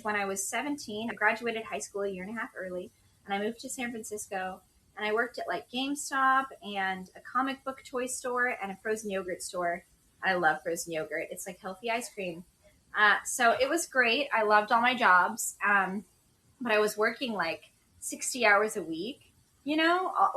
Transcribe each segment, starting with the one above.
when I was 17, I graduated high school a year and a half early, and I moved to San Francisco, and I worked at like GameStop and a comic book toy store and a frozen yogurt store. I love frozen yogurt. It's like healthy ice cream. So it was great. I loved all my jobs. But I was working like 60 hours a week,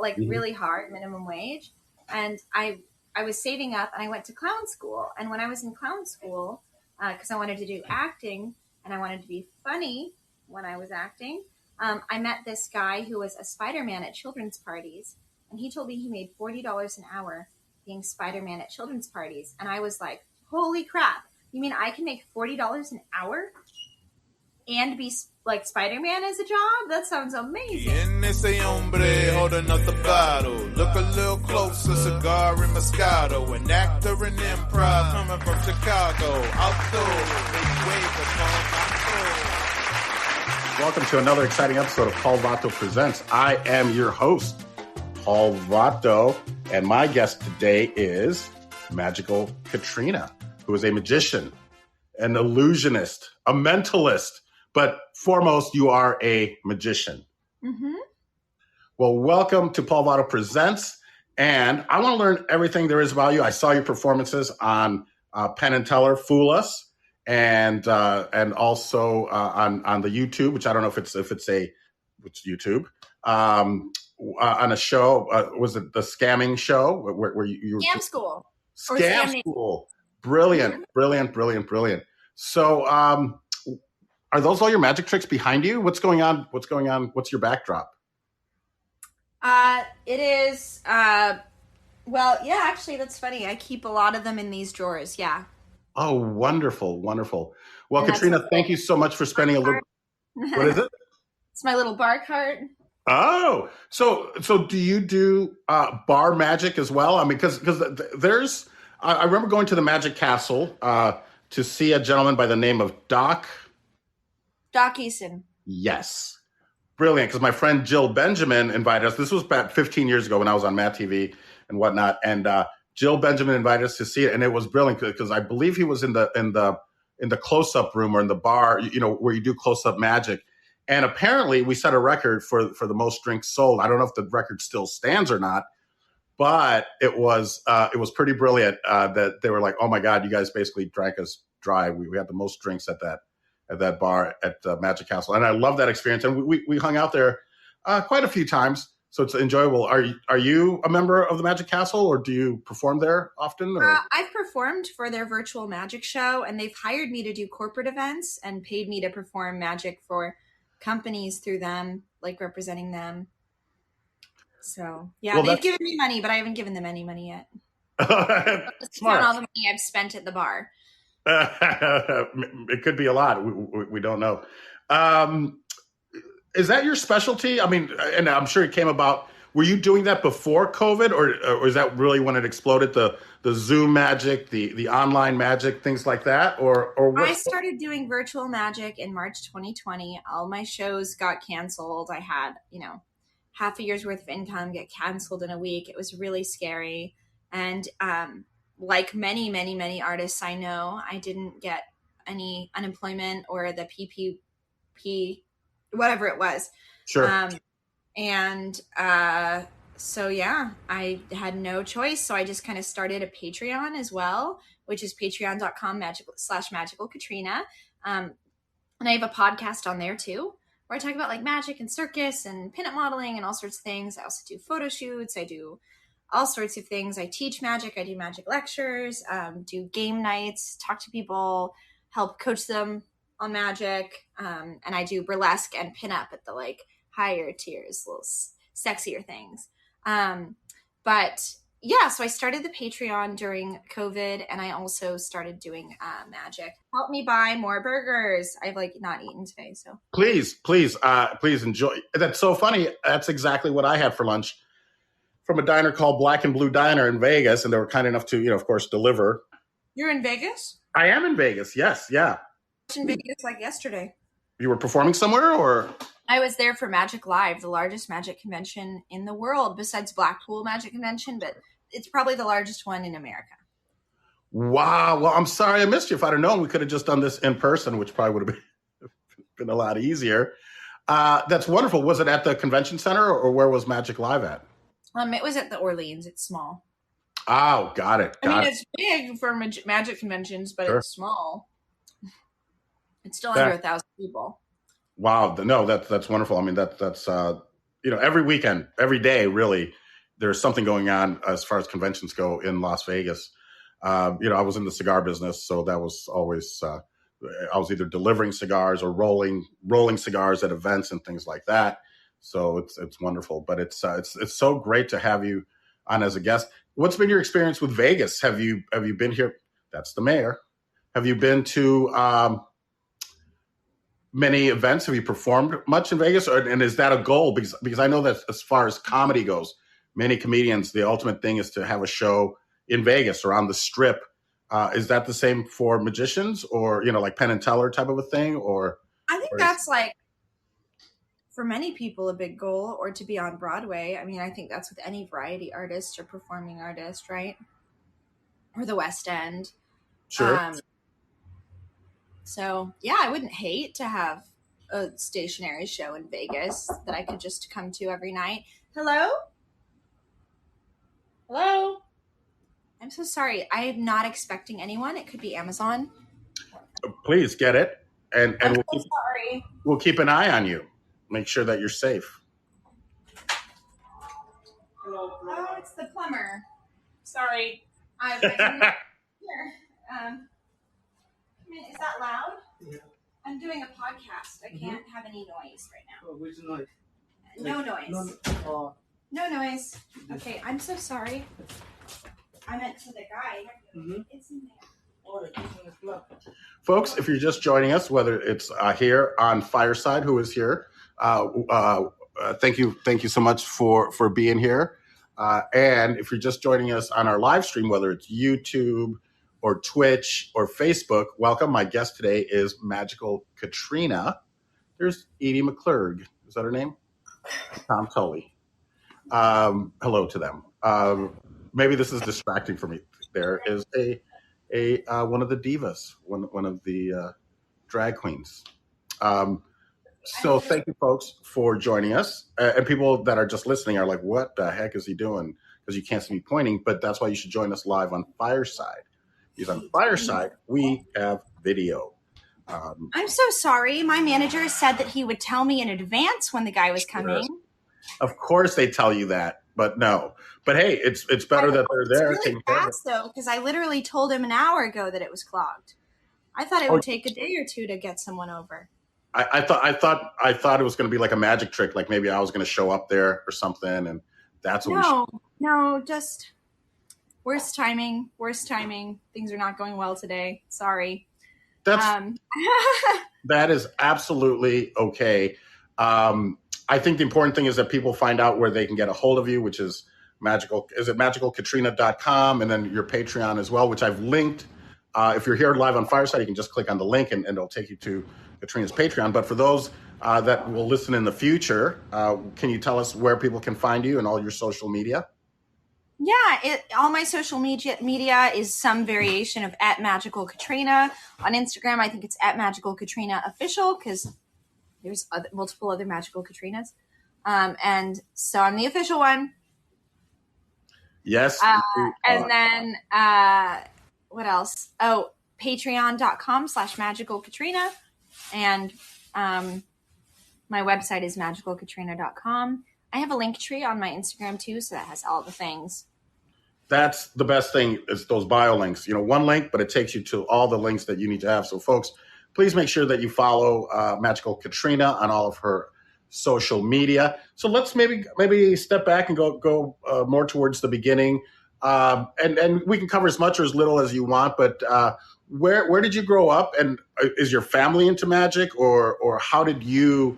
like really hard, minimum wage. And I was saving up, and I went to clown school. And when I was in clown school, because I wanted to do acting and I wanted to be funny when I was acting, I met this guy who was a Spider-Man at children's parties. And he told me he made $40 an hour being Spider-Man at children's parties. And I was like, holy crap. You mean I can make $40 an hour and be like Spider-Man as a job? That sounds amazing. Holding up the bottle. Look a little closer, cigar and Moscato. An actor in improv coming from Chicago. Outdoor, make way for Welcome to another exciting episode of Paul Vatto Presents. I am your host, Paul Vatto, and my guest today is Magical Katrina, who is a magician, an illusionist, a mentalist, but foremost, you are a magician. Mm-hmm. Well, welcome to Paul Vatto Presents, and I want to learn everything there is about you. I saw your performances on Penn and Teller, Fool Us, and also on the YouTube, which I don't know if it's YouTube, on a show. Was it the scamming show where you Scam School? Scam School. Brilliant. So, are those all your magic tricks behind you? What's going on? What's your backdrop? It is, well, yeah, actually, that's funny. I keep a lot of them in these drawers. Yeah. Oh, wonderful. Well, and Katrina, thank you so much for spending a little, what is it? It's my little bar cart. Oh, so do you do bar magic as well? I mean, because there's, I remember going to the Magic Castle to see a gentleman by the name of Doc Eason. Yes. Brilliant. Because my friend Jill Benjamin invited us. This was about 15 years ago when I was on Matt TV and whatnot. And Jill Benjamin invited us to see it. And it was brilliant because I believe he was in the close-up room or in the bar, where you do close-up magic. And apparently we set a record for the most drinks sold. I don't know if the record still stands or not, but it was pretty brilliant that they were like, oh my God, you guys basically drank us dry. We had the most drinks at that bar at Magic Castle. And I love that experience. And we hung out there quite a few times. So it's enjoyable. Are you a member of the Magic Castle, or do you perform there often? I've performed for their virtual magic show, and they've hired me to do corporate events and paid me to perform magic for companies through them, like representing them. So yeah, well, they've given me money, but I haven't given them any money yet. Smart. All the money I've spent at the bar. It could be a lot. We don't know. Is that your specialty? I mean, and I'm sure it came about. Were you doing that before COVID, or is that really when it exploded? The Zoom magic, the online magic, things like that, or what? I started doing virtual magic in March 2020. All my shows got canceled. I had, half a year's worth of income get canceled in a week. It was really scary, and like many, many, many artists I know, I didn't get any unemployment or the PPP, whatever it was. Sure. So yeah, I had no choice. So I just kind of started a Patreon as well, which is patreon.com/magicalkatrina. And I have a podcast on there too, where I talk about like magic and circus and pinup modeling and all sorts of things. I also do photo shoots. I do all sorts of things. I teach magic. I do magic lectures, do game nights, talk to people, help coach them on magic. And I do burlesque and pinup at the like higher tiers, little sexier things. But yeah, so I started the Patreon during COVID, and I also started doing magic. Help me buy more burgers. I've like not eaten today, so please enjoy. That's so funny. That's exactly what I had for lunch from a diner called Black and Blue Diner in Vegas, and they were kind enough to, of course, deliver. You're in Vegas? I am in Vegas. Yes, yeah. I was in Vegas like yesterday. You were performing somewhere, or? I was there for Magic Live, the largest magic convention in the world, besides Blackpool Magic Convention, but it's probably the largest one in America. Wow. Well, I'm sorry I missed you. If I'd have known, we could have just done this in person, which probably would have been a lot easier. That's wonderful. Was it at the convention center or where was Magic Live at? It was at the Orleans. It's small. Oh, got it. It's big for magic conventions, but Sure. it's small. It's still That- under 1,000 people. Wow. No, that's wonderful. I mean, that's every weekend, every day, really, there's something going on as far as conventions go in Las Vegas. I was in the cigar business, so that was always, I was either delivering cigars or rolling cigars at events and things like that. So it's wonderful, but it's so great to have you on as a guest. What's been your experience with Vegas? Have you been here? That's the mayor. Have you been to many events? Have you performed much in Vegas? And is that a goal? Because I know that as far as comedy goes, many comedians, the ultimate thing is to have a show in Vegas or on the Strip. Is that the same for magicians, or like Penn and Teller type of a thing? Or I think that's like, for many people, a big goal, or to be on Broadway. I mean, I think that's with any variety artist or performing artist, right? Or the West End. Sure. So yeah, I wouldn't hate to have a stationary show in Vegas that I could just come to every night. Hello? I'm so sorry. I am not expecting anyone. It could be Amazon. Please get it, and I'm so sorry. We'll keep an eye on you. Make sure that you're safe. Hello. Oh, it's the plumber. Sorry. Here. Is that loud? Yeah. I'm doing a podcast. I can't have any noise right now. Oh, which noise? No noise. No noise. Okay, I'm so sorry. I meant to the guy. It's in there. Oh, the kitchen is locked. Folks, if you're just joining us, whether it's here on Fireside, who is here, thank you so much for being here. And if you're just joining us on our live stream, whether it's YouTube or Twitch or Facebook, welcome. My guest today is Magical Katrina. There's Edie McClurg. Is that her name? Tom Tully. Hello to them. Maybe this is distracting for me. There is a one of the divas, one of the drag queens. So thank you, folks, for joining us. And people that are just listening are like, what the heck is he doing? Because you can't see me pointing, but that's why you should join us live on Fireside. Because on Fireside, we have video. I'm so sorry. My manager said that he would tell me in advance when the guy was coming. Of course they tell you that, but no. But hey, it's better that they're there. It's really fast, though, because I literally told him an hour ago that it was clogged. I thought it would take a day or two to get someone over. I thought it was going to be like a magic trick, like maybe I was going to show up there or something, and that's what No, just worst timing. Things are not going well today. Sorry. That is absolutely okay. I think the important thing is that people find out where they can get a hold of you, which is magicalkatrina.com, and then your Patreon as well, which I've linked. If you're here live on Fireside, you can just click on the link and it'll take you to Katrina's Patreon. But for those that will listen in the future, can you tell us where people can find you and all your social media? Yeah, all my social media is some variation of @MagicalKatrina. On Instagram, I think it's @MagicalKatrinaOfficial because there's multiple other Magical Katrinas. And so I'm the official one. Yes. And then what else? Oh, patreon.com/magicalkatrina. And my website is magicalkatrina.com. I have a link tree on my Instagram too, so that has all the things. That's the best thing is those bio links. One link, but it takes you to all the links that you need to have. So folks, please make sure that you follow Magical Katrina on all of her social media. So let's maybe step back and go more towards the beginning. And we can cover as much or as little as you want, but where did you grow up? And is your family into magic, or how did you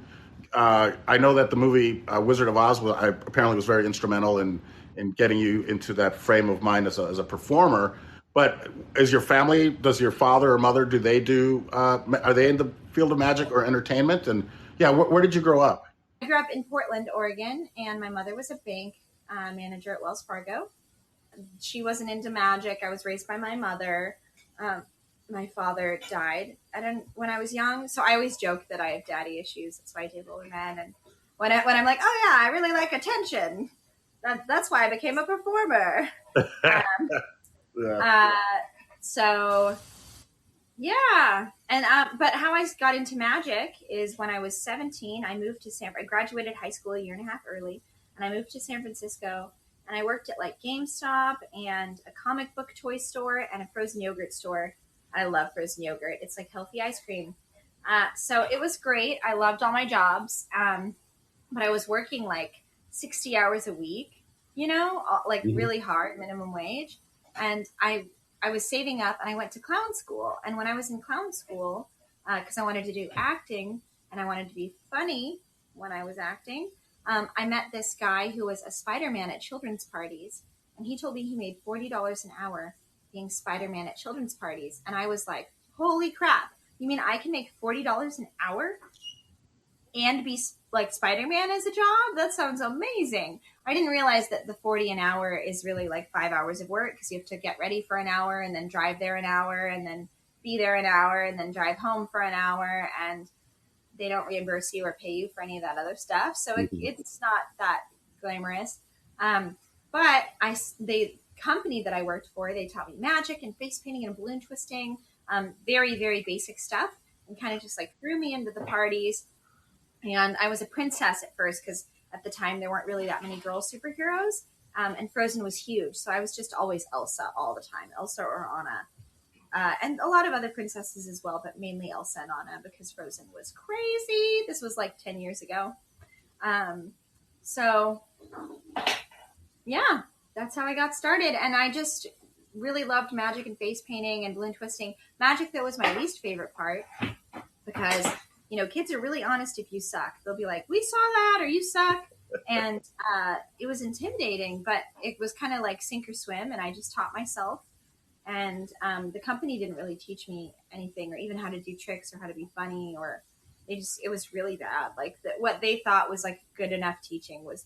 I know that the movie Wizard of Oz apparently was very instrumental in getting you into that frame of mind as a performer. But does your father or mother, are they in the field of magic or entertainment? And yeah, where did you grow up? I grew up in Portland, Oregon, and my mother was a bank manager at Wells Fargo. She wasn't into magic. I was raised by my mother. my father died when I was young. So I always joke that I have daddy issues. That's why I date older men. And when I'm like, oh yeah, I really like attention. That's why I became a performer. Yeah. So yeah. And but how I got into magic is when I was 17. I graduated high school a year and a half early, and I moved to San Francisco. And I worked at like GameStop and a comic book toy store and a frozen yogurt store. I love frozen yogurt. It's like healthy ice cream. So it was great. I loved all my jobs. But I was working like 60 hours a week, like really hard, minimum wage. And I was saving up and I went to clown school. And when I was in clown school, because I wanted to do acting and I wanted to be funny when I was acting, I met this guy who was a Spider-Man at children's parties. And he told me he made $40 an hour being Spider-Man at children's parties. And I was like, holy crap. You mean I can make $40 an hour and be like Spider-Man as a job? That sounds amazing. I didn't realize that the 40 an hour is really like 5 hours of work because you have to get ready for an hour and then drive there an hour and then be there an hour and then drive home for an hour, and they don't reimburse you or pay you for any of that other stuff. So it's not that glamorous. But the company that I worked for, they taught me magic and face painting and balloon twisting, very, very basic stuff, and kind of just like threw me into the parties. And I was a princess at first because at the time there weren't really that many girl superheroes, and Frozen was huge. So I was just always Elsa all the time, Elsa or Anna. And a lot of other princesses as well, but mainly Elsa and Anna because Frozen was crazy. This was like 10 years ago. So yeah, that's how I got started. And I just really loved magic and face painting and balloon twisting. Magic, though, was my least favorite part because, kids are really honest if you suck. They'll be like, we saw that, or you suck. And it was intimidating, but it was kind of like sink or swim. And I just taught myself. And the company didn't really teach me anything or even how to do tricks or how to be funny, or it was really bad. Like what they thought was like good enough teaching was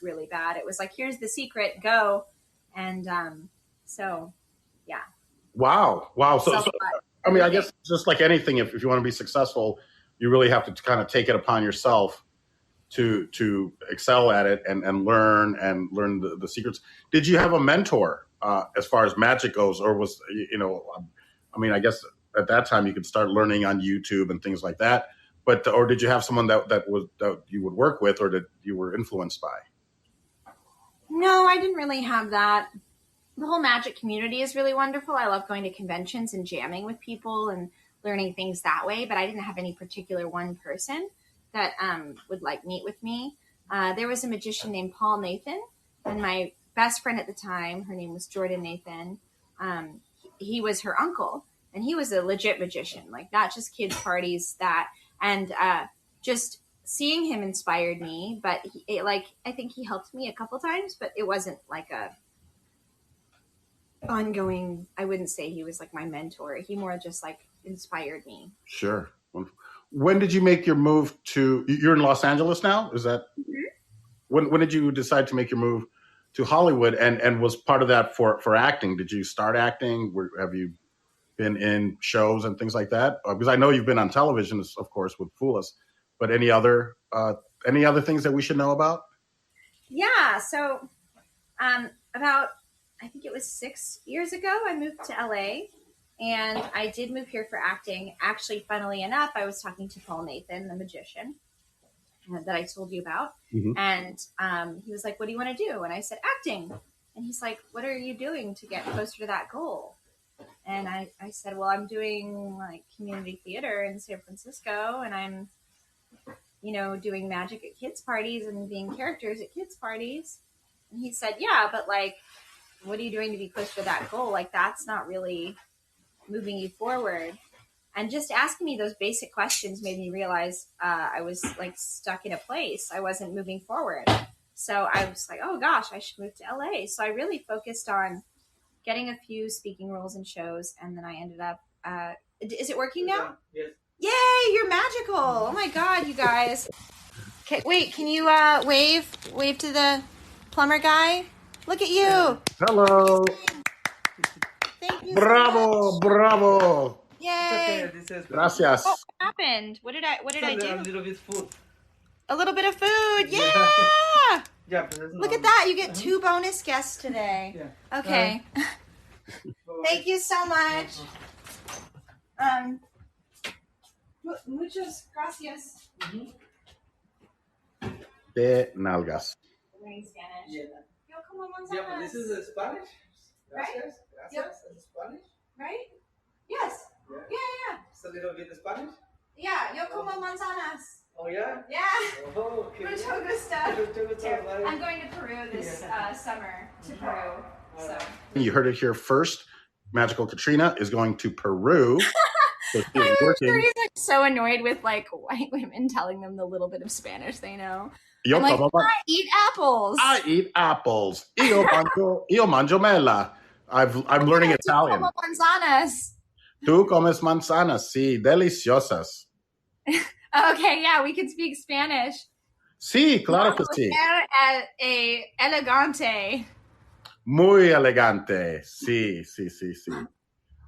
really bad. It was like, here's the secret, go. And so, yeah. Wow. So I mean, I guess just like anything, if you want to be successful, you really have to kind of take it upon yourself to excel at it and learn the secrets. Did you have a mentor as far as magic goes, or was, I mean, I guess at that time you could start learning on YouTube and things like that, but, or did you have someone that you would work with or that you were influenced by? No, I didn't really have that. The whole magic community is really wonderful. I love going to conventions and jamming with people and learning things that way, but I didn't have any particular one person that would like meet with me. There was a magician named Paul Nathan, and my best friend at the time, her name was Jordan Nathan. He was her uncle, and he was a legit magician, like not just kids parties, and just seeing him inspired me. But I think he helped me a couple times, but it wasn't like a ongoing. I wouldn't say he was like my mentor. He more just like inspired me. Sure. When did you make your move you're in Los Angeles now? Is that when did you decide to make your move to Hollywood, and was part of that for acting? Did you start acting? Have you been in shows and things like that? Because I know you've been on television, of course, with Fool Us, but any other things that we should know about? Yeah. So about, I think it was 6 years ago, I moved to LA. And I did move here for acting. Actually, funnily enough, I was talking to Paul Nathan, the magician that I told you about. Mm-hmm. And he was like, what do you want to do? And I said, acting. And he's like, what are you doing to get closer to that goal? And I said, well, I'm doing like community theater in San Francisco, and I'm, doing magic at kids' parties and being characters at kids' parties. And he said, yeah, but like, what are you doing to be closer to that goal? Like, that's not really moving you forward. And just asking me those basic questions made me realize I was like stuck in a place. I wasn't moving forward. So I was like, oh gosh, I should move to LA. So I really focused on getting a few speaking roles in shows. And then I ended up, is it working now? Yes. Yay, you're magical. Oh my God, you guys. Okay, wait, can you wave to the plumber guy? Look at you. Hello. Thank you. Bravo, so bravo. Yay! It's okay. This is Gracias. What happened? What did I do? A little bit food. A little bit of food. Yeah. Yeah, but there's Look at that. You get 2 bonus guests today. Yeah. Okay. Thank you so much. Muchas gracias. De nalgas. Learning Spanish. Yeah. Yo como Yeah, but manzanas. this is Spanish. Right? Gracias. Yep. Gracias. Is Spanish? Right? Yes. Yeah. Yeah. It's a little bit Spanish. Yeah. Yo como manzanas. Oh yeah. Yeah. Oh, okay. Mucho gusto. Mucho gusto, bye. I'm going to Peru this summer. To Peru. So. You heard it here first. Magical Katrina is going to Peru. So she is working. He's like so annoyed with like white women telling them the little bit of Spanish they know. Yo I'm like, como I eat apples. I eat apples. Io mangio mela. I'm learning Italian. Como manzanas. Tú comes manzanas, sí, deliciosas. Okay, yeah, we can speak Spanish. Sí, claro que sí. Elegante. Muy elegante. Sí.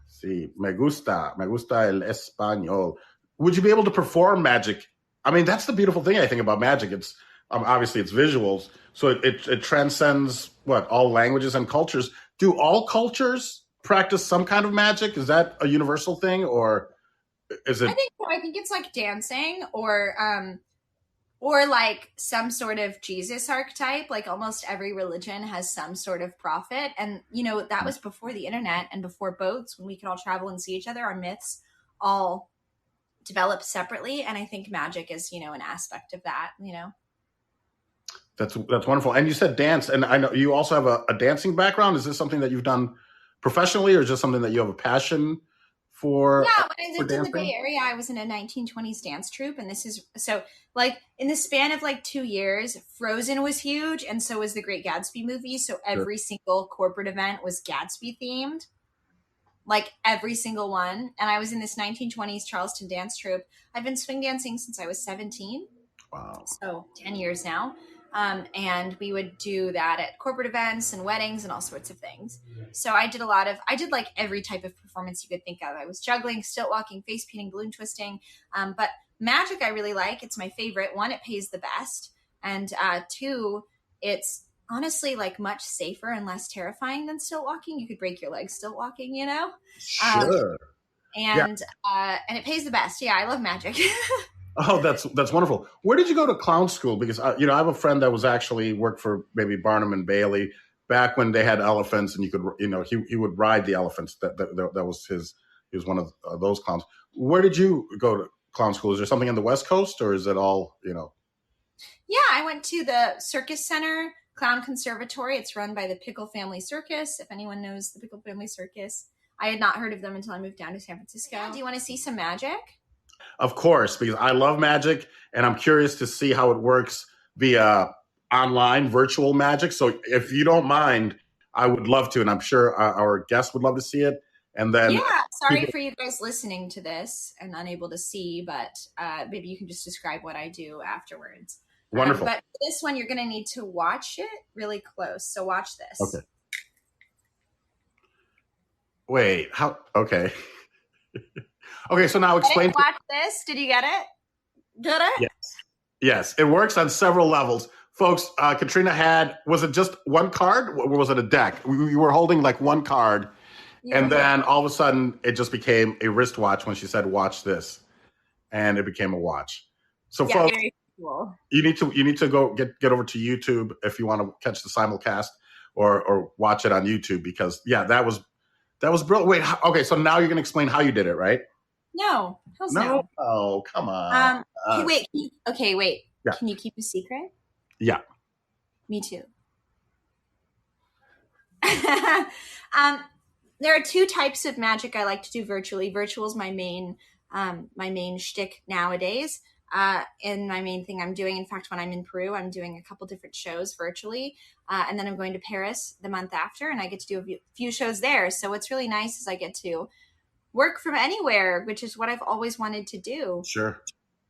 Sí, me gusta el español. Would you be able to perform magic? I mean, that's the beautiful thing I think about magic. It's obviously it's visuals, so it transcends all languages and cultures. Do all cultures practice some kind of magic? Is that a universal thing, or is it? I think it's like dancing or like some sort of Jesus archetype. Like almost every religion has some sort of prophet. And, that was before the internet and before boats, when we could all travel and see each other. Our myths all developed separately. And I think magic is, an aspect of that, That's wonderful. And you said dance. And I know you also have a dancing background. Is this something that you've done professionally, or just something that you have a passion for? Yeah, when I lived in the Bay Area, I was in a 1920s dance troupe, and this is like in the span of like 2 years, Frozen was huge, and so was the Great Gatsby movie. So every single corporate event was Gatsby themed, like every single one. And I was in this 1920s Charleston dance troupe. I've been swing dancing since I was 17. Wow. So 10 years now. And we would do that at corporate events and weddings and all sorts of things. So I did like every type of performance you could think of. I was juggling, stilt walking, face painting, balloon twisting. But magic I really like. It's my favorite. 1, it pays the best. And 2, it's honestly like much safer and less terrifying than stilt walking. You could break your legs stilt walking, Sure. And it pays the best. Yeah, I love magic. Oh, that's wonderful. Where did you go to clown school? Because I have a friend that was actually worked for maybe Barnum and Bailey back when they had elephants, and you could he would ride the elephants. That was his. He was one of those clowns. Where did you go to clown school? Is there something in the West Coast, or is it all Yeah, I went to the Circus Center Clown Conservatory. It's run by the Pickle Family Circus. If anyone knows the Pickle Family Circus, I had not heard of them until I moved down to San Francisco. Do you want to see some magic? Of course, because I love magic, and I'm curious to see how it works via online virtual magic. So if you don't mind, I would love to, and I'm sure our guests would love to see it. And then, sorry for you guys listening to this and unable to see, but maybe you can just describe what I do afterwards. Wonderful. But this one, you're going to need to watch it really close. So watch this. Okay. Wait, how? Okay. Okay, so now explain. Watch this. Did you get it? Get it? Yes. It works on several levels. Folks, Katrina was it just one card, or was it a deck? You were holding like one card, and then all of a sudden it just became a wristwatch when she said, watch this. And it became a watch. So folks, very cool. you need to go get over to YouTube if you want to catch the simulcast or watch it on YouTube, because that was brilliant. Wait, okay, so now you're going to explain how you did it, right? No. No. Oh, come on. Wait. Wait. Yeah. Can you keep a secret? Yeah. Me too. There are 2 types of magic I like to do virtually. Virtual is my main shtick nowadays. And my main thing I'm doing, in fact, when I'm in Peru, I'm doing a couple different shows virtually. And then I'm going to Paris the month after, and I get to do a few shows there. So what's really nice is I get to work from anywhere, which is what I've always wanted to do. Sure.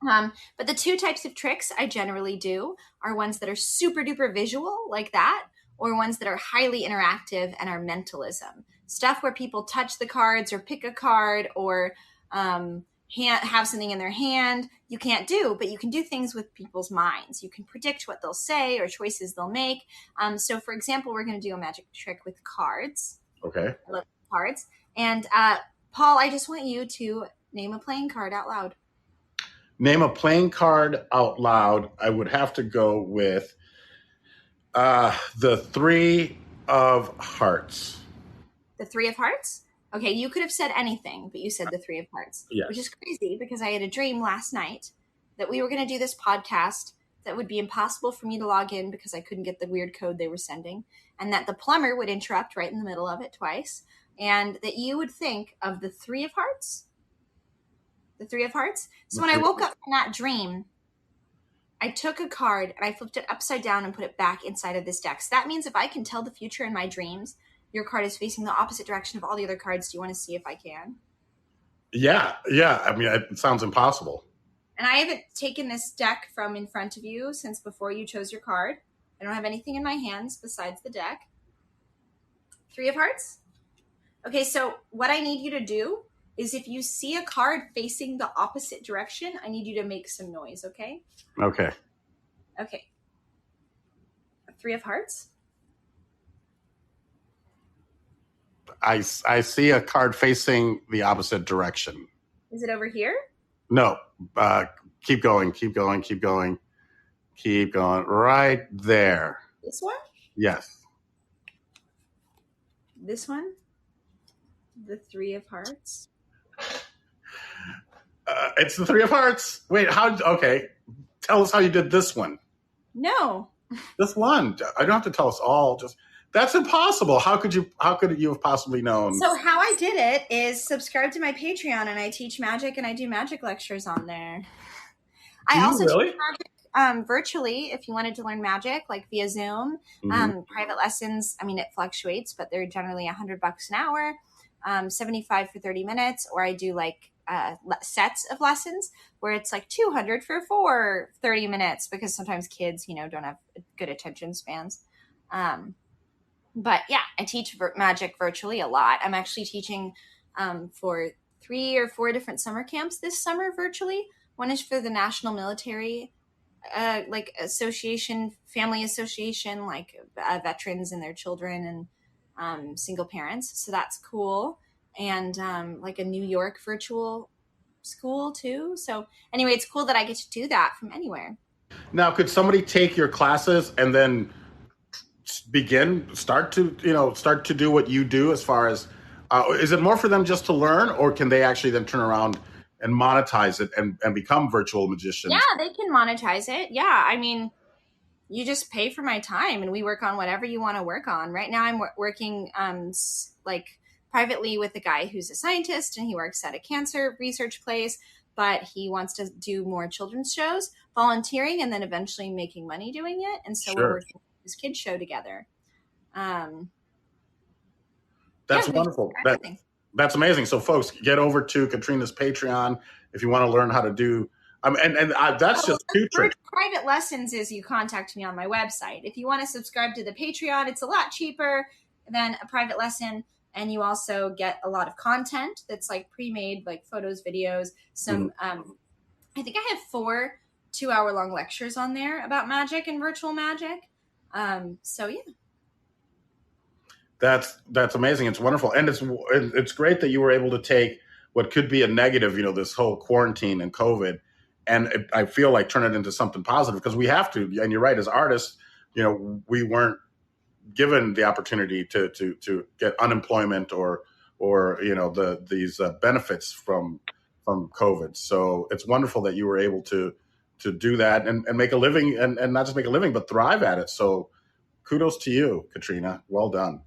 But the 2 types of tricks I generally do are ones that are super duper visual like that, or ones that are highly interactive and are mentalism. Stuff where people touch the cards or pick a card or have something in their hand. You can't do, but you can do things with people's minds. You can predict what they'll say or choices they'll make. So, for example, we're going to do a magic trick with cards. Okay. I love cards. And Paul, I just want you to name a playing card out loud. Name a playing card out loud. I would have to go with the 3 of Hearts. The 3 of Hearts? Okay, you could have said anything, but you said the 3 of Hearts. Yes. Which is crazy because I had a dream last night that we were going to do this podcast that would be impossible for me to log in because I couldn't get the weird code they were sending, and that the plumber would interrupt right in the middle of it twice, and that you would think of the 3 of Hearts. The 3 of Hearts. So when I woke up from that dream, I took a card and I flipped it upside down and put it back inside of this deck. So that means if I can tell the future in my dreams, your card is facing the opposite direction of all the other cards. Do you want to see if I can? Yeah. I mean, it sounds impossible. And I haven't taken this deck from in front of you since before you chose your card. I don't have anything in my hands besides the deck. 3 of Hearts? Okay, so what I need you to do is if you see a card facing the opposite direction, I need you to make some noise, okay? Okay. Okay. 3 of Hearts? I see a card facing the opposite direction. Is it over here? No. Keep going. Right there. This one? Yes. This one? The 3 of Hearts? It's the 3 of Hearts. Wait, okay. Tell us how you did this one. No. This one. I don't have to tell us all. That's impossible. How could you have possibly known? So how I did it is subscribe to my Patreon, and I teach magic and I do magic lectures on there. I also teach magic virtually if you wanted to learn magic, like via Zoom. Private lessons, I mean, it fluctuates, but they're generally $100 an hour, 75 for 30 minutes, or I do like sets of lessons where it's like 200 for 30 minutes because sometimes kids, don't have good attention spans. But yeah, I teach magic virtually a lot. I'm actually teaching for 3 or 4 different summer camps this summer virtually. One is for the National Military Association, Family Association, veterans and their children and single parents. So that's cool. And like a New York virtual school too. So anyway, it's cool that I get to do that from anywhere. Now, could somebody take your classes and then start to do what you do as far as, is it more for them just to learn, or can they actually then turn around and monetize it and become virtual magicians? Yeah, they can monetize it. Yeah. I mean, you just pay for my time and we work on whatever you want to work on. Right now I'm working privately with a guy who's a scientist and he works at a cancer research place, but he wants to do more children's shows, volunteering, and then eventually making money doing it. And so we're working this kids show together. That's wonderful. That's amazing. So folks, get over to Katrina's Patreon if you want to learn how to do, that's just 2 tricks. Private lessons is you contact me on my website. If you want to subscribe to the Patreon, it's a lot cheaper than a private lesson. And you also get a lot of content that's like pre-made, like photos, videos, some, I think I have 4 2-hour-long lectures on there about magic and virtual magic. So yeah. That's amazing. It's wonderful. And it's great that you were able to take what could be a negative, this whole quarantine and COVID, and I feel like turn it into something positive, because we have to. And you're right, as artists, we weren't given the opportunity to get unemployment or these benefits from COVID. So it's wonderful that you were able to do that and make a living, and not just make a living, but thrive at it. So kudos to you, Katrina. Well done.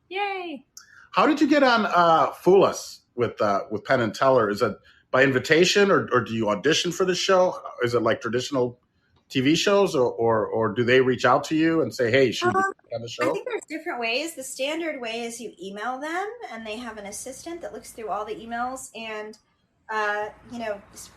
Yay. How did you get on Fool Us with Penn and Teller? Is it by invitation, or do you audition for the show? Is it like traditional TV shows, or do they reach out to you and say, hey, should we be on the show? I think there's different ways. The standard way is you email them and they have an assistant that looks through all the emails and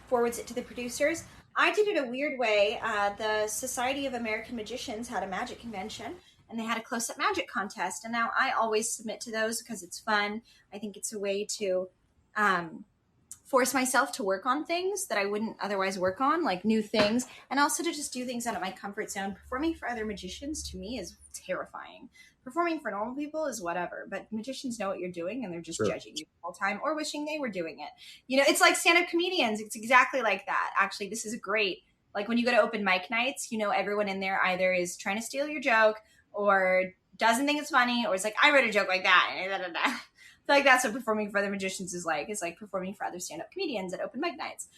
forwards it to the producers. I did it a weird way. The Society of American Magicians had a magic convention and they had a close-up magic contest. And now I always submit to those because it's fun. I think it's a way to force myself to work on things that I wouldn't otherwise work on, like new things, and also to just do things out of my comfort zone. Performing for other magicians to me is terrifying. Performing for normal people is whatever, but magicians know what you're doing and they're just judging you all the time or wishing they were doing it. You know, it's like stand-up comedians. It's exactly like that. Actually, this is great. Like when you go to open mic nights, you know, everyone in there either is trying to steal your joke or doesn't think it's funny or is like, I wrote a joke like that. I feel like that's what performing for other magicians is like. It's like performing for other stand-up comedians at open mic nights.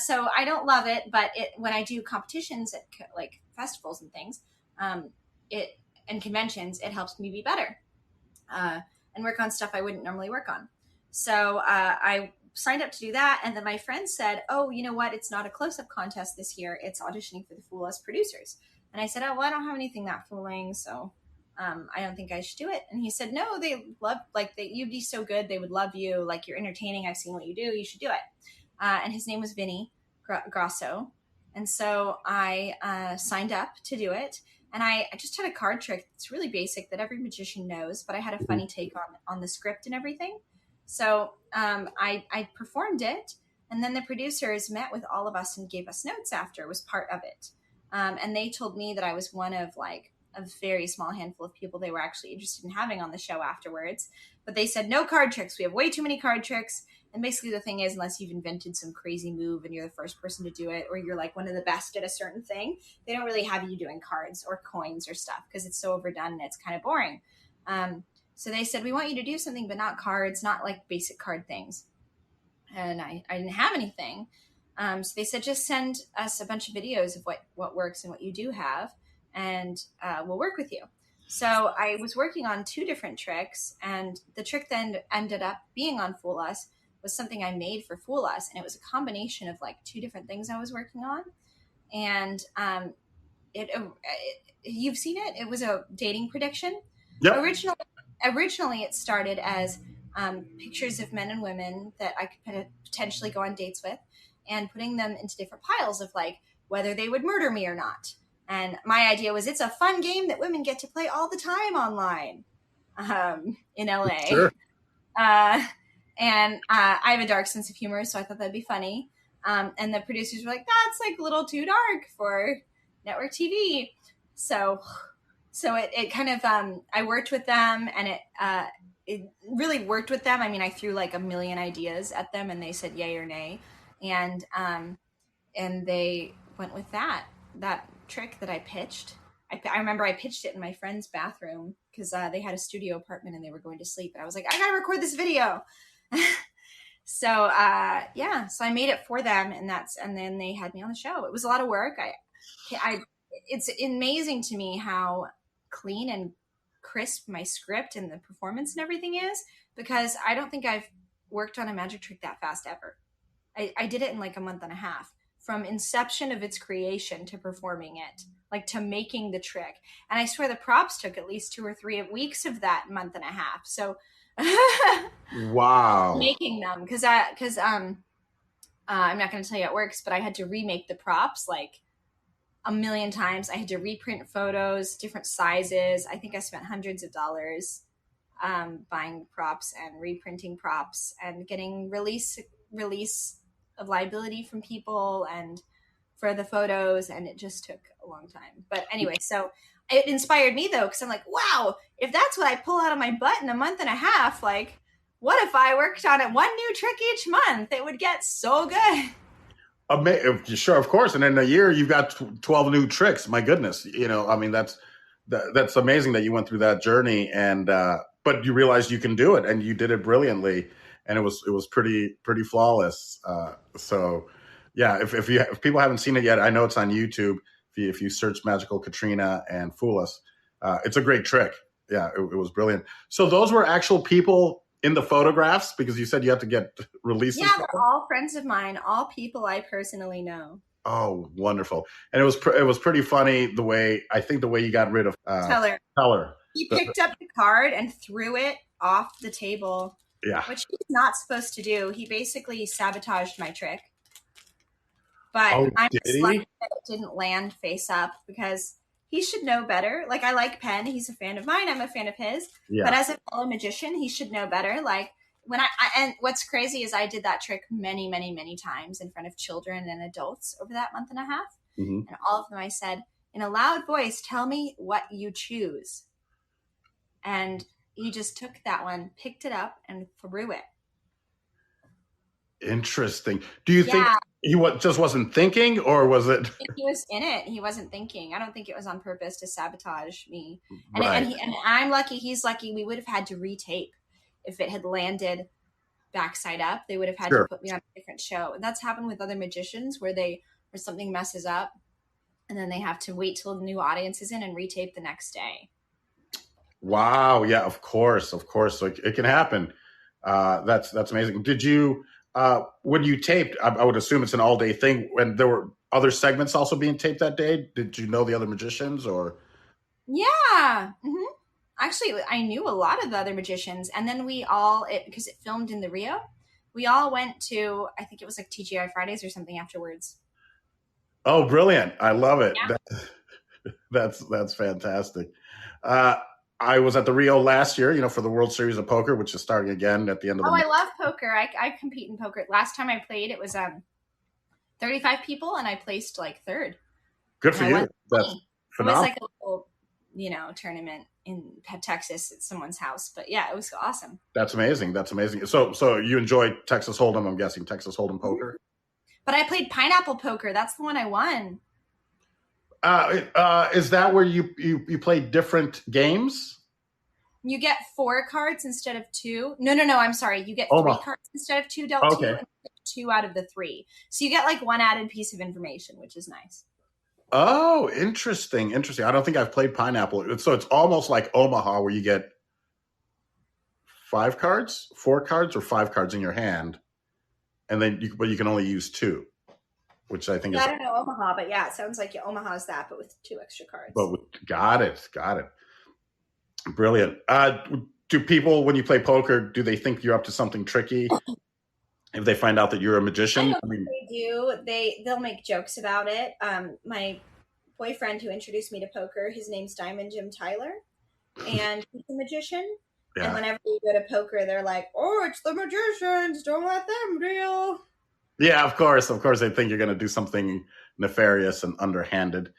So I don't love it, but when I do competitions at like festivals and things, and conventions, it helps me be better and work on stuff I wouldn't normally work on. So I signed up to do that, and then my friend said, "Oh, you know what? It's not a close-up contest this year. It's auditioning for the Fool Us producers." And I said, "Oh, well, I don't have anything that fooling, so." I don't think I should do it. And he said, no, they love, like, you'd be so good. They would love you. Like, you're entertaining. I've seen what you do. You should do it. And his name was Vinny Grasso. And so I signed up to do it. And I just had a card trick. It's really basic that every magician knows, but I had a funny take on the script and everything. So I performed it. And then the producers met with all of us and gave us notes after, was part of it. And they told me that I was one of like a very small handful of people they were actually interested in having on the show afterwards. But they said, no card tricks. We have way too many card tricks. And basically the thing is, unless you've invented some crazy move and you're the first person to do it, or you're like one of the best at a certain thing, they don't really have you doing cards or coins or stuff because it's so overdone and it's kind of boring. So they said, we want you to do something, but not cards, not like basic card things. And I didn't have anything. So they said, just send us a bunch of videos of what works and what you do have, and we'll work with you. So I was working on 2 different tricks, and the trick then ended up being on Fool Us was something I made for Fool Us, and it was a combination of like 2 different things I was working on. And you've seen it. It was a dating prediction. Yep. Originally it started as pictures of men and women that I could potentially go on dates with, and putting them into different piles of like whether they would murder me or not. And my idea was it's a fun game that women get to play all the time online in LA. Sure. And I have a dark sense of humor, so I thought that'd be funny. And the producers were like, that's like a little too dark for network TV. So it kind of, I worked with them, and it really worked with them. I mean, I threw like a million ideas at them and they said yay or nay. And they went with that trick that I pitched. I remember I pitched it in my friend's bathroom because they had a studio apartment and they were going to sleep. And I was like, I gotta record this video. So I made it for them, and then they had me on the show. It was a lot of work. It's amazing to me how clean and crisp my script and the performance and everything is, because I don't think I've worked on a magic trick that fast ever. I did it in like a month and a half, from inception of its creation to performing it, like to making the trick. And I swear the props took at least 2 or 3 weeks of that month and a half. So wow, making them, because I'm not going to tell you how it works, but I had to remake the props like a million times. I had to reprint photos, different sizes. I think I spent hundreds of dollars buying props and reprinting props and getting release of liability from people and for the photos, and it just took a long time. But anyway, so it inspired me though, because I'm like, wow, if that's what I pull out of my butt in a month and a half, like what if I worked on it 1 new trick each month? It would get so good. Sure, of course. And in a year you've got 12 new tricks. My goodness. You know, I mean, that's amazing that you went through that journey, and but you realized you can do it, and you did it brilliantly. And it was pretty flawless. So yeah, if people haven't seen it yet, I know it's on YouTube. If you search Magical Katrina and Fool Us, it's a great trick. Yeah, it was brilliant. So those were actual people in the photographs, because you said you have to get releases. Yeah, they're all friends of mine, all people I personally know. Oh, wonderful! And it was pretty funny the way you got rid of Teller. He picked up the card and threw it off the table. Yeah. Which he's not supposed to do. He basically sabotaged my trick. But I'm just lucky that it didn't land face up, because he should know better. Like, I like Penn. He's a fan of mine. I'm a fan of his. Yeah. But as a fellow magician, he should know better. Like, And what's crazy is I did that trick many, many, many times in front of children and adults over that month and a half. Mm-hmm. And all of them I said, in a loud voice, tell me what you choose. And he just took that one, picked it up, and threw it. Interesting. Do you think he just wasn't thinking, or was it? He was in it. He wasn't thinking. I don't think it was on purpose to sabotage me. And, Right. and I'm lucky. He's lucky. We would have had to retape if it had landed backside up. They would have had to put me on a different show. And that's happened with other magicians where something messes up and then they have to wait till the new audience is in and retape the next day. Wow. Yeah, of course. So it can happen. That's amazing. Did you, when you taped, I would assume it's an all day thing, when there were other segments also being taped that day. Did you know the other magicians or? Yeah. Mm-hmm. Actually, I knew a lot of the other magicians, and then because it filmed in the Rio, we all went to, I think it was like TGI Fridays or something afterwards. Oh, brilliant. I love it. Yeah. That's fantastic. I was at the Rio last year, for the World Series of Poker, which is starting again at the end of the month. I love poker. I compete in poker. Last time I played, it was 35 people, and I placed like third. Good for you. That's phenomenal. It was like a little, tournament in Texas at someone's house. But yeah, it was awesome. That's amazing. So you enjoy Texas Hold'em, I'm guessing, Texas Hold'em poker? But I played pineapple poker. That's the one I won. Is that where you play different games? You get 4 cards instead of 2. No. I'm sorry. You get 3 cards instead of 2 dealt to you, and 2 out of the 3. So you get like 1 added piece of information, which is nice. Oh, interesting. I don't think I've played pineapple. So it's almost like Omaha, where you get 4 cards, or 5 cards in your hand, and then but you can only use 2, which I think is. I don't know Omaha, but yeah, it sounds like Omaha's that, but with 2 extra cards. Got it. Brilliant. Do people, when you play poker, do they think you're up to something tricky? If they find out that you're a magician? They do. They'll make jokes about it. My boyfriend who introduced me to poker, his name's Diamond Jim Tyler, and he's a magician. Yeah. And whenever you go to poker, they're like, "Oh, it's the magicians! Don't let them deal." Yeah, of course. They think you're going to do something nefarious and underhanded.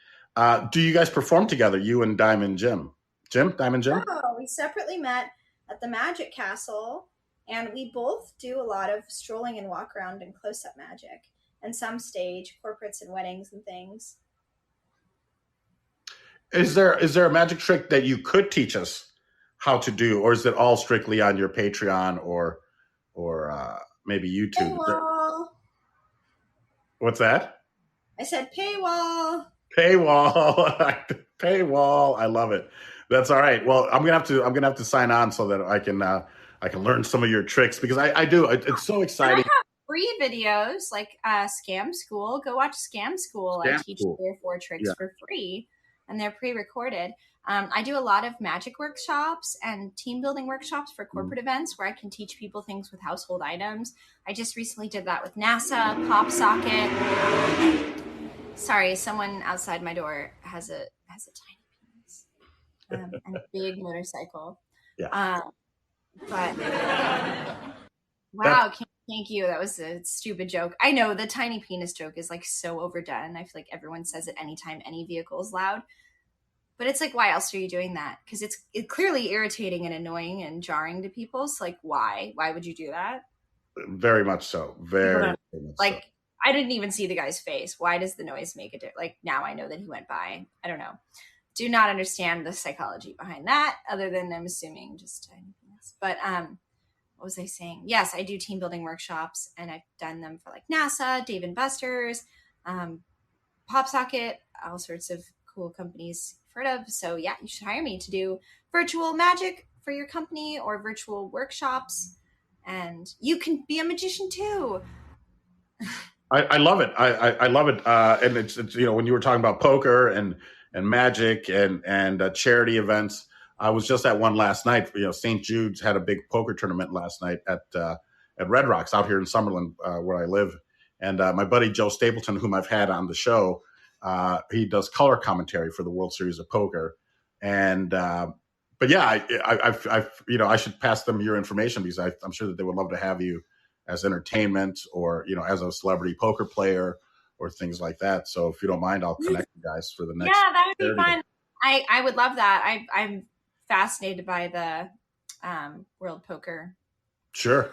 Do you guys perform together, you and Diamond Jim? Diamond Jim? No, we separately met at the Magic Castle. And we both do a lot of strolling and walk around and close-up magic, and some stage corporates and weddings and things. Is there a magic trick that you could teach us how to do, or is it all strictly on your Patreon or maybe YouTube? Paywall. What's that? I said paywall. Paywall. I love it. That's all right. Well, I'm gonna have to sign on so that I can learn some of your tricks, because I do. It's so exciting. And I have free videos like Scam School. Go watch Scam School. I teach 3 or 4 tricks for free, and they're pre-recorded. I do a lot of magic workshops and team building workshops for corporate events where I can teach people things with household items. I just recently did that with NASA, Pop Socket. Sorry, someone outside my door has a tiny penis and a big motorcycle. Yeah. But wow, thank you. That was a stupid joke. I know the tiny penis joke is like so overdone. I feel like everyone says it anytime any vehicle is loud. But it's like, why else are you doing that? Because it's clearly irritating and annoying and jarring to people. So like, why? Why would you do that? Very much so. Very much like, so. I didn't even see the guy's face. Why does the noise make it? Like, now I know that he went by. I don't know. Do not understand the psychology behind that, other than I'm assuming just tiny penis. But what was I saying? Yes, I do team building workshops, and I've done them for like NASA, Dave and Buster's, PopSocket, all sorts of cool companies you've heard of. So yeah, you should hire me to do virtual magic for your company or virtual workshops, and you can be a magician too. I love it. I love it. And it's when you were talking about poker and magic and charity events, I was just at one last night. St. Jude's had a big poker tournament last night at Red Rocks out here in Summerlin, where I live. And my buddy Joe Stapleton, whom I've had on the show, he does color commentary for the World Series of Poker. And but yeah, I should pass them your information because I'm sure that they would love to have you as entertainment or, as a celebrity poker player or things like that. So if you don't mind, I'll connect you guys for the Yeah, next that would be charity day. fun. I would love that. I'm fascinated by the World Poker. Sure.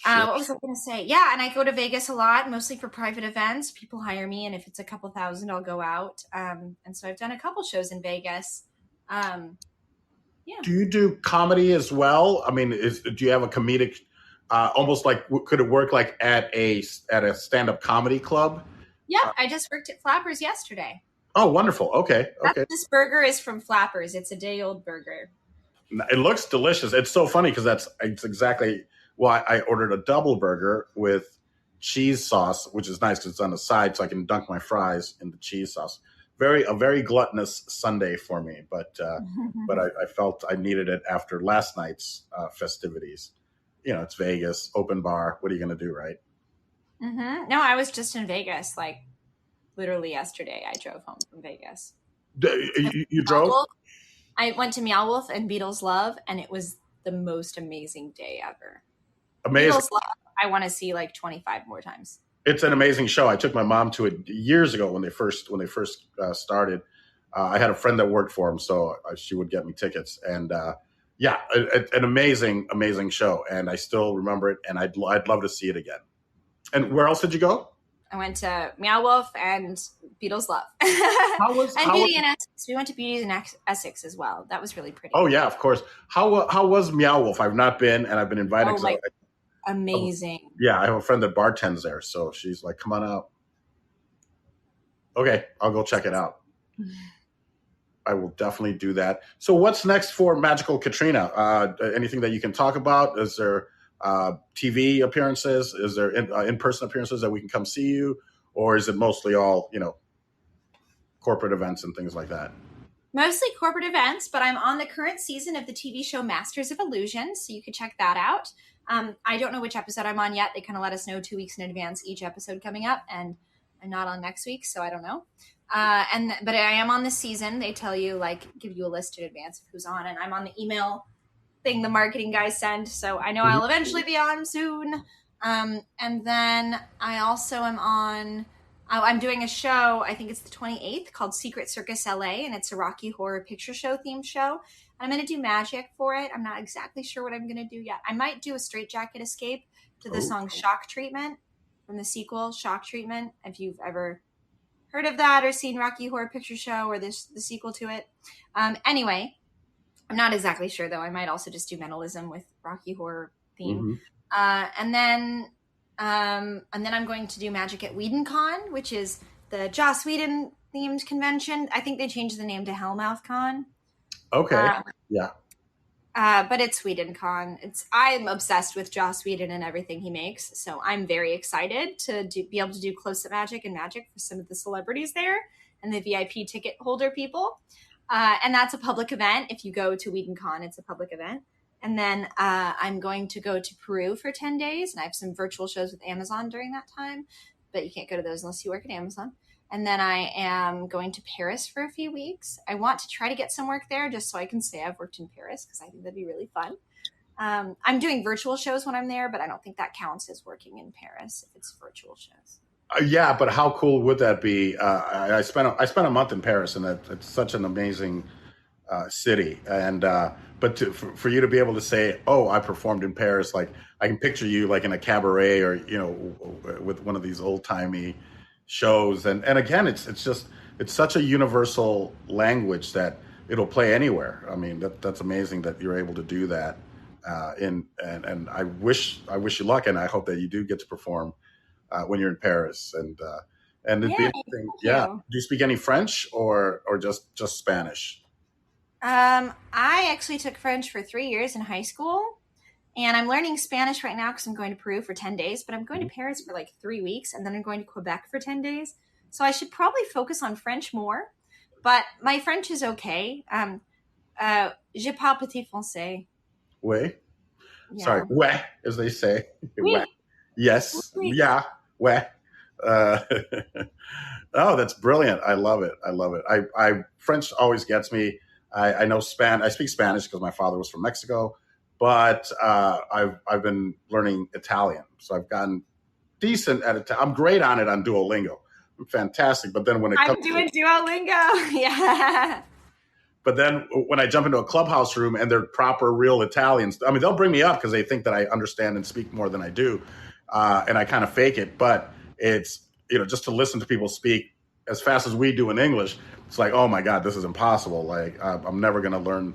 What was I going to say? Yeah, and I go to Vegas a lot, mostly for private events. People hire me, and if it's a couple thousand, I'll go out. And so I've done a couple shows in Vegas. Yeah. Do you do comedy as well? I mean, do you have a comedic, almost like, could it work like at a stand-up comedy club? Yep, I just worked at Flappers yesterday. Oh, wonderful. Okay. This burger is from Flappers. It's a day-old burger. It looks delicious. It's so funny because it's exactly why I ordered a double burger with cheese sauce, which is nice because it's on the side, so I can dunk my fries in the cheese sauce. A very gluttonous Sunday for me, but I felt I needed it after last night's festivities. It's Vegas, open bar. What are you going to do, right? Mm-hmm. No, I was just in Vegas, like literally yesterday. I drove home from Vegas. You drove? I went to Meow Wolf and Beatles Love, and it was the most amazing day ever. Amazing. Beatles Love, I want to see like 25 more times. It's an amazing show. I took my mom to it years ago when they first started. I had a friend that worked for him, so she would get me tickets. And an amazing show. And I still remember it, and I'd love to see it again. And where else did you go? I went to Meow Wolf and Beatles Love. Beauty in Essex. We went to Beauty in Essex as well. That was really pretty. Oh yeah, of course. How was Meow Wolf? I've not been, and I've been invited. Amazing. Yeah, I have a friend that bartends there, so she's like, "Come on out." Okay, I'll go check it out. I will definitely do that. So, what's next for Magical Katrina? Anything that you can talk about? Is there TV appearances? Is there in-person appearances that we can come see you, or is it mostly all corporate events and things like that? Mostly corporate events, but I'm on the current season of the TV show Masters of Illusion, so you could check that out. I don't know which episode I'm on yet. They kind of let us know 2 weeks in advance each episode coming up, and I'm not on next week, so I don't know. But I am on this season. They tell you, give you a list in advance of who's on, and I'm on the email thing the marketing guys send, so I know I'll eventually be on soon. And then I also am on, I'm doing a show, I think it's the 28th, called Secret Circus LA, and it's a Rocky Horror Picture Show themed show. I'm going to do magic for it. I'm not exactly sure what I'm going to do yet. I might do a Straitjacket Escape to the song Shock Treatment from the sequel, Shock Treatment, if you've ever heard of that or seen Rocky Horror Picture Show or the sequel to it. Anyway, I'm not exactly sure, though. I might also just do Mentalism with Rocky Horror theme. And then I'm going to do magic at WhedonCon, which is the Joss Whedon themed convention. I think they changed the name to Hellmouth Con. Okay. Yeah. But it's WhedonCon. I'm obsessed with Joss Whedon and everything he makes, so I'm very excited to be able to do close-up magic and magic for some of the celebrities there and the VIP ticket holder people. And that's a public event. If you go to WhedonCon, it's a public event. And then I'm going to go to Peru for 10 days, and I have some virtual shows with Amazon during that time, but you can't go to those unless you work at Amazon. And then I am going to Paris for a few weeks. I want to try to get some work there just so I can say I've worked in Paris because I think that'd be really fun. I'm doing virtual shows when I'm there, but I don't think that counts as working in Paris if it's virtual shows. Yeah, but how cool would that be? I spent a month in Paris, and it's such an amazing city. And but for you to be able to say, "Oh, I performed in Paris," like I can picture you like in a cabaret or with one of these old timey shows. And again, it's such a universal language that it'll play anywhere. I mean, that's amazing that you're able to do that. And I wish you luck, and I hope that you do get to perform when you're in Paris. And it'd be interesting. Yeah. Do you speak any French or just Spanish? I actually took French for 3 years in high school, and I'm learning Spanish right now because I'm going to Peru for 10 days, but I'm going to Paris for 3 weeks, and then I'm going to Quebec for 10 days. So I should probably focus on French more, but my French is okay. Je parle petit français. Oui. Yeah. Sorry. Ouais, as they say. Oui. Ouais. Yes. Oui. Yeah. Ouais. Oh, that's brilliant. I love it. I French always gets me. I know I speak Spanish because my father was from Mexico, but I've been learning Italian. So I've gotten decent at it. I'm great on it on Duolingo. I'm fantastic. But then when it comes I'm doing Duolingo. Yeah. But then when I jump into a clubhouse room and they're proper, real Italians, I mean, they'll bring me up because they think that I understand and speak more than I do. And I kind of fake it. But it's, just to listen to people speak as fast as we do in English, it's like, oh my God, this is impossible. Like, I'm never going to learn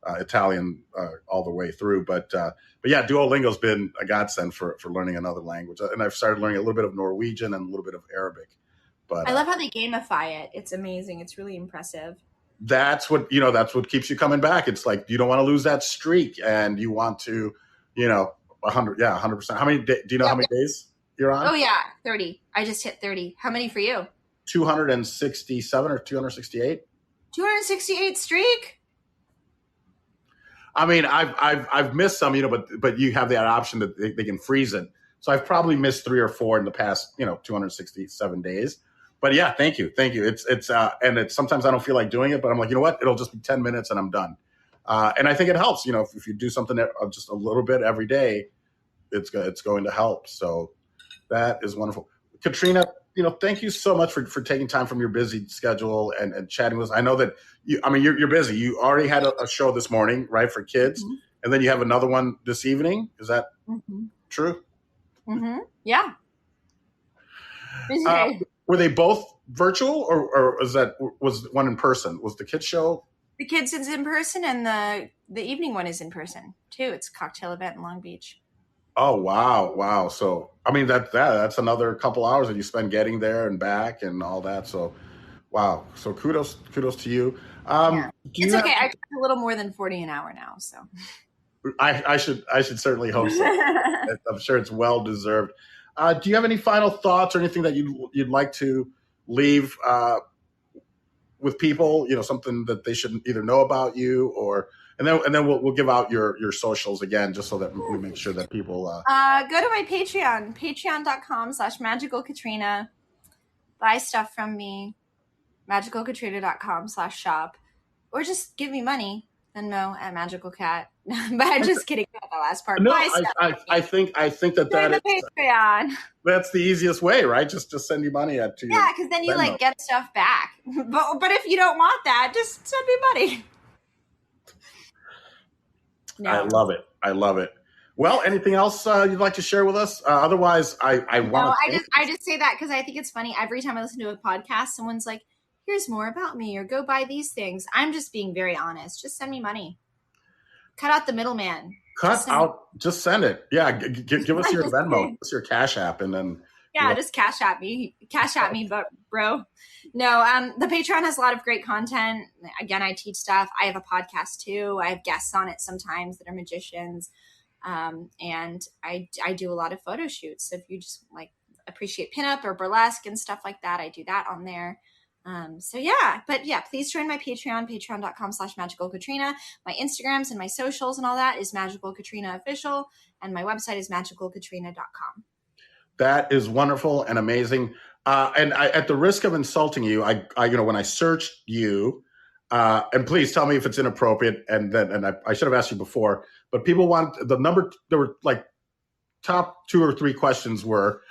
Italian all the way through. But yeah, Duolingo's been a godsend for learning another language. And I've started learning a little bit of Norwegian and a little bit of Arabic. But I love how they gamify it. It's amazing. It's really impressive. That's what keeps you coming back. It's like, you don't want to lose that streak and you want to, 100%. How many, do you know how many days you're on? Oh yeah. 30. I just hit 30. How many for you? 267 or 268. 268 streak. I mean, I've missed some, but you have that option that they can freeze it. So I've probably missed 3 or 4 in the past, 267 days. But yeah, thank you. And sometimes I don't feel like doing it, but I'm like, you know what? It'll just be 10 minutes and I'm done. And I think it helps, if you do something just a little bit every day, it's going to help. So that is wonderful. Katrina, thank you so much for taking time from your busy schedule and chatting with us. I know that you're busy. You already had a show this morning, right, for kids. Mm-hmm. And then you have another one this evening. Is that true? Mm-hmm. Yeah. Busy day. Were they both virtual or was one in person? Was the kids show? The kids is in person and the evening one is in person too. It's a cocktail event in Long Beach. Oh, wow. So, I mean, that's another couple hours that you spend getting there and back and all that. So, wow. So kudos to you. Yeah. It's okay. I charge a little more than 40 an hour now. So I should certainly hope so. I'm sure it's well deserved. Do you have any final thoughts or anything that you'd like to leave with people? Something that they should either know about you and then we'll give out your socials again, just so that we make sure that people go to my Patreon, patreon.com/magicalkatrina. Buy stuff from me, magicalkatrina.com/shop, or just give me money. Venmo at Magical Cat. But I'm just kidding about the last part. No, I think that is Patreon. That's the easiest way, right? Just send you money to your because then you Venmo. Get stuff back. But if you don't want that, just send me money. No. I love it. Well, anything else you'd like to share with us? Otherwise, I want to. I just say that because I think it's funny. Every time I listen to a podcast, someone's like, here's more about me, or go buy these things. I'm just being very honest. Just send me money. Cut out the middleman. Just send it. Yeah, give us your Venmo, give us your Cash App, and then just Cash at me, but bro. No, the Patreon has a lot of great content. Again, I teach stuff. I have a podcast too. I have guests on it sometimes that are magicians, and I do a lot of photo shoots. So if you just appreciate pinup or burlesque and stuff like that, I do that on there. Please join my Patreon, patreon.com/magicalkatrina. My Instagrams and my socials and all that is Magical Katrina Official, and my website is magicalkatrina.com. That is wonderful and amazing. And I, at the risk of insulting you, I when I searched you, and please tell me if it's inappropriate. And I should have asked you before, but people want the number. There were top 2 or 3 questions were,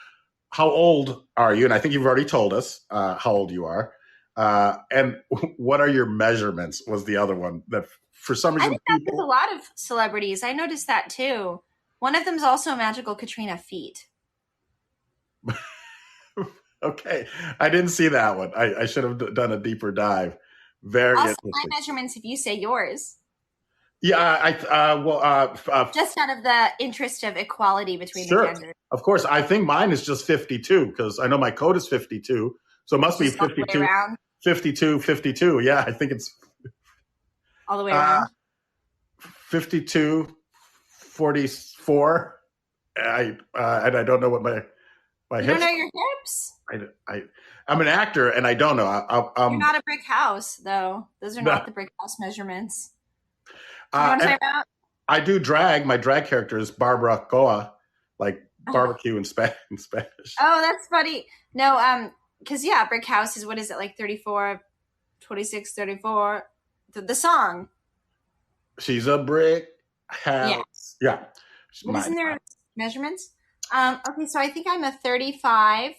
how old are you? And I think you've already told us how old you are. And what are your measurements was the other one that for some reason. I think that's with a lot of celebrities. I noticed that too. One of them is also Magical Katrina feet. Okay. I didn't see that one. I should have done a deeper dive. Very also interesting. My measurements if you say yours. Yeah, just out of the interest of equality between the genders. Of course. I think mine is just 52 because I know my code is 52. So it must be 52. 52. Yeah, I think it's all the way around. 52, 44. And I don't know what my hips. You don't know your hips? I'm an actor and I don't know. You're not a brick house, though. Those are not the brick house measurements. You know what I'm talking about? I do drag. My drag character is barbacoa, like barbecue in Spanish. Oh, that's funny. No, because brick house is, what is it, like 34, 26, 34, the song. She's a brick house. Yeah. But isn't there measurements? Okay, so I think I'm a 35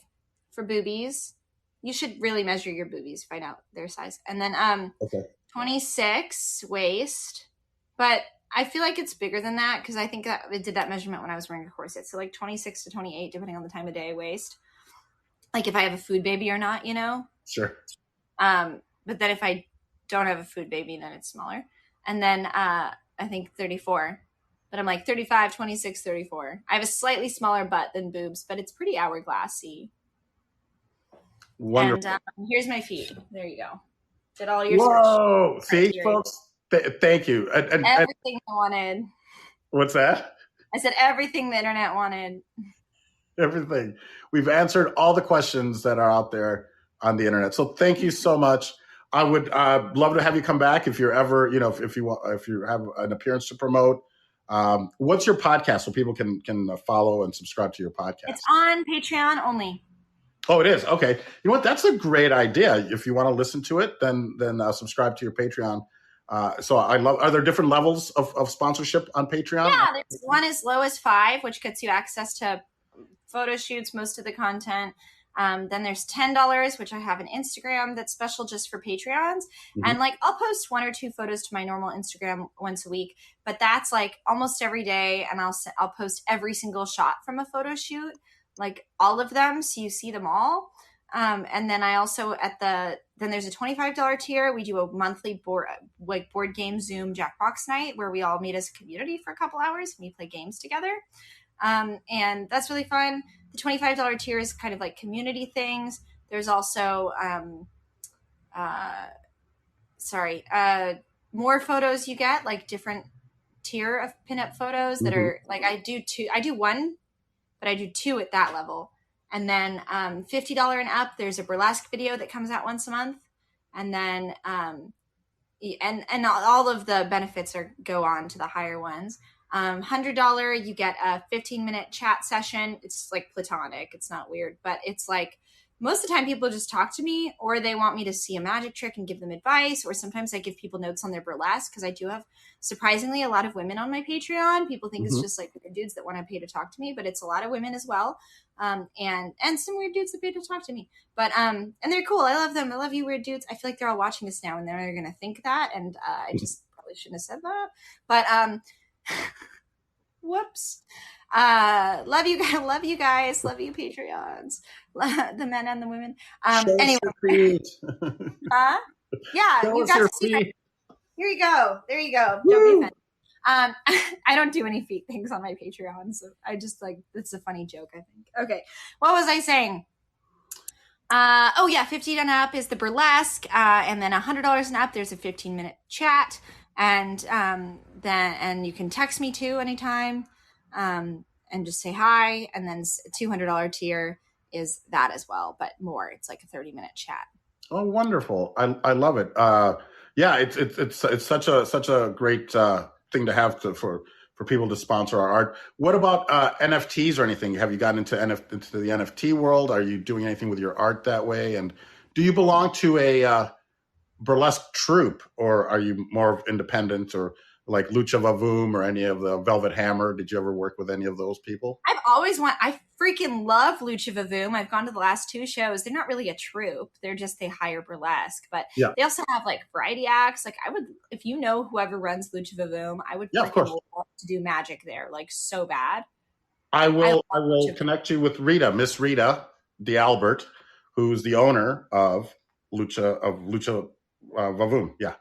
for boobies. You should really measure your boobies, find out their size. And then 26 waist. But I feel like it's bigger than that because I think that I did that measurement when I was wearing a corset. So like 26 to 28, depending on the time of day, waist. Like if I have a food baby or not, Sure. But then if I don't have a food baby, then it's smaller. And then I think 34. But I'm like 35, 26, 34. I have a slightly smaller butt than boobs, but it's pretty hourglassy. Wonderful. And here's my feet. There you go. Did all your Whoa! See, folks? Thank you. And everything I wanted. What's that? I said everything the internet wanted. Everything. We've answered all the questions that are out there on the internet. So thank you so much. I would love to have you come back if you're ever, if you have an appearance to promote. What's your podcast so people can follow and subscribe to your podcast? It's on Patreon only. Oh, it is. Okay. You know what? That's a great idea. If you want to listen to it, then subscribe to your Patreon. So are there different levels of sponsorship on Patreon? Yeah, there's one as low as $5, which gets you access to photo shoots, most of the content. Then there's $10, which I have an Instagram that's special just for Patreons. Mm-hmm. And I'll post 1 or 2 photos to my normal Instagram once a week, but that's almost every day. And I'll post every single shot from a photo shoot, all of them. So you see them all. And then I also then there's a $25 tier. We do a monthly board game Zoom Jackbox night where we all meet as a community for a couple hours and we play games together. And that's really fun. The $25 tier is kind of like community things. There's also, more photos you get, different tier of pinup photos that are I do 1, but I do 2 at that level. And then, $50 and up, there's a burlesque video that comes out once a month. And then, and all of the benefits go on to the higher ones. $100, you get a 15-minute chat session. It's platonic. It's not weird, but it's most of the time people just talk to me or they want me to see a magic trick and give them advice. Or sometimes I give people notes on their burlesque because I do have surprisingly a lot of women on my Patreon. People think it's just weird dudes that want to pay to talk to me, but it's a lot of women as well. And some weird dudes that pay to talk to me, but, and they're cool. I love them. I love you, weird dudes. I feel like they're all watching this now and they're going to think that. And, I just probably shouldn't have said that, but, whoops. Love you guys. Love you guys. Love you, Patreons. The men and the women. Anyway. Yeah. Show you got to see my, here you go. There you go. Woo! Don't be offended. I don't do any feet things on my Patreon, so I just it's a funny joke, I think. Okay. What was I saying? $50 and up is the burlesque, and then $100 and up, there's a 15-minute chat. And then you can text me too anytime, and just say hi. And then $200 tier is that as well, but more. It's a 30-minute chat. Oh, wonderful! I love it. It's such a great thing to have for people to sponsor our art. What about NFTs or anything? Have you gotten into the NFT world? Are you doing anything with your art that way? And do you belong to a burlesque troupe, or are you more independent, or like Lucha Vavoom or any of the Velvet Hammer? Did you ever work with any of those people? I freaking love Lucha Vavoom. I've gone to the last 2 shows. They're not really a troupe. They hire burlesque, but they also have variety acts. I would, if you know whoever runs Lucha Vavoom, I would love to do magic there, so bad. I will connect you with Miss Rita DeAlbert, who's the owner of Lucha Vavoom. Yeah.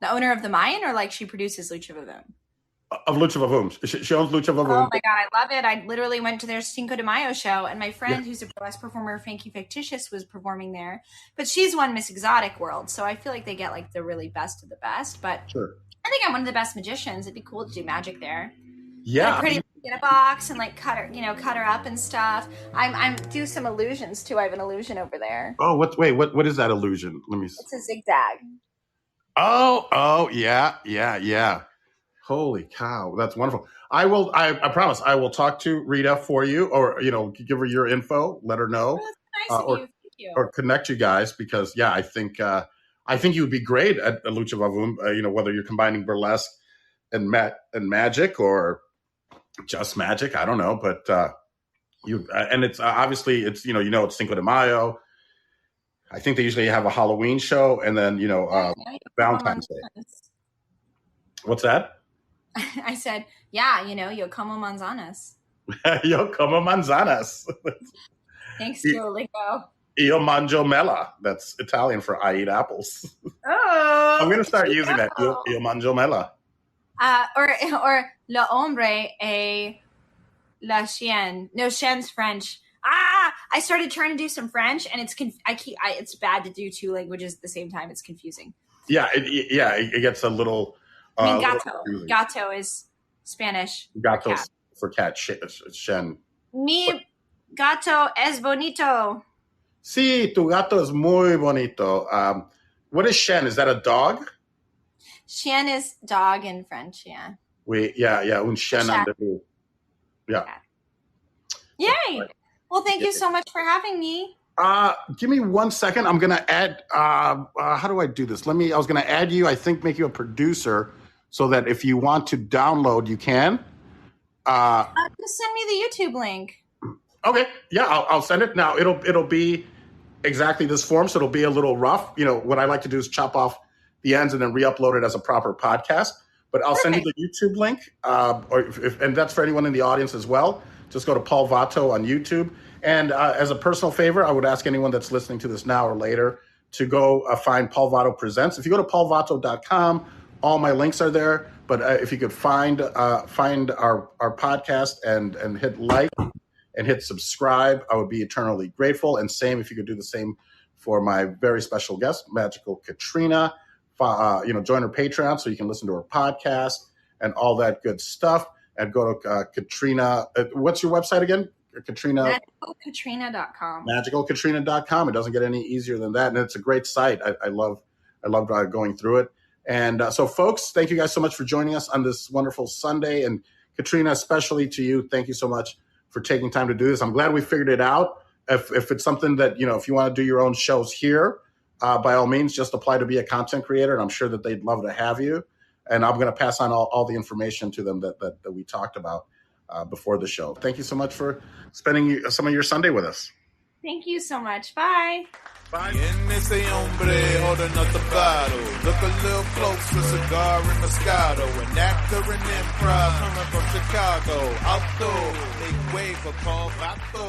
The owner of the Mayan, or she produces Lucha Vavoom? Of Lucha Vavoom. She owns Lucha Vavoom. Oh my God, I love it. I literally went to their Cinco de Mayo show, and my friend who's a burlesque performer, Frankie Fictitious, was performing there. But she's won Miss Exotic World, so I feel like they get the really best of the best. But sure. I think I'm one of the best magicians. It'd be cool to do magic there. Yeah. Pretty in a box and cut her up and stuff. I'm do some illusions too. I have an illusion over there. Oh, what is that illusion? Let me see. It's a zigzag. Oh, yeah. Holy cow, that's wonderful. I promise I will talk to Rita for you, or give her your info, let her know. Oh, that's nice of you. Thank you. Or connect you guys, because I think I think you would be great at Lucha Vavoom, whether you're combining burlesque and magic or just magic. I don't know, but and it's obviously it's it's Cinco de Mayo. I think they usually have a Halloween show and then Valentine's Day. What's that? I said, yeah, yo como manzanas. Yo como manzanas. Thanks, Duolingo. Io mangio mela. That's Italian for I eat apples. Oh, I'm going to start using that. Io mangio mela. Or le hombre et la chienne. No, chienne's French. I started trying to do some French, and it's bad to do two languages at the same time. It's confusing. Yeah, it gets a little. Gato is Spanish. Gato for cat. Shen. Mi gato es bonito. Sí, tu gato es muy bonito. What is Shen? Is that a dog? Chien is dog in French, yeah. Un chien andalou. Yeah. Yay! Well, thank you so much for having me. Give me 1 second. I'm going to add, how do I do this? I was going to add you, I think make you a producer so that if you want to download, you can. Just send me the YouTube link. Okay. Yeah, I'll send it. Now, it'll be exactly this form, so it'll be a little rough. What I like to do is chop off the ends and then re-upload it as a proper podcast. But I'll send you the YouTube link, and that's for anyone in the audience as well. Just go to Paul Vato on YouTube. And as a personal favor, I would ask anyone that's listening to this now or later to go find Paul Vato Presents. If you go to paulvato.com, all my links are there. But if you could find our podcast and hit like and hit subscribe, I would be eternally grateful. And same if you could do the same for my very special guest, Magical Katrina. Join her Patreon so you can listen to her podcast and all that good stuff. And go to Katrina. What's your website again? Katrina. MagicalKatrina.com. MagicalKatrina.com. It doesn't get any easier than that, and it's a great site. I love going through it. And so, folks, thank you guys so much for joining us on this wonderful Sunday. And Katrina, especially to you, thank you so much for taking time to do this. I'm glad we figured it out. If it's something that if you want to do your own shows here, by all means, just apply to be a content creator, and I'm sure that they'd love to have you. And I'm going to pass on all the information to them that we talked about before the show. Thank you so much for spending some of your Sunday with us. Thank you so much. Bye. Bye. And ese hombre holding up the bottle. Look a little closer, cigar and Moscato. An actor in improv coming from Chicago. Outdoor, they wave for Paul Vato.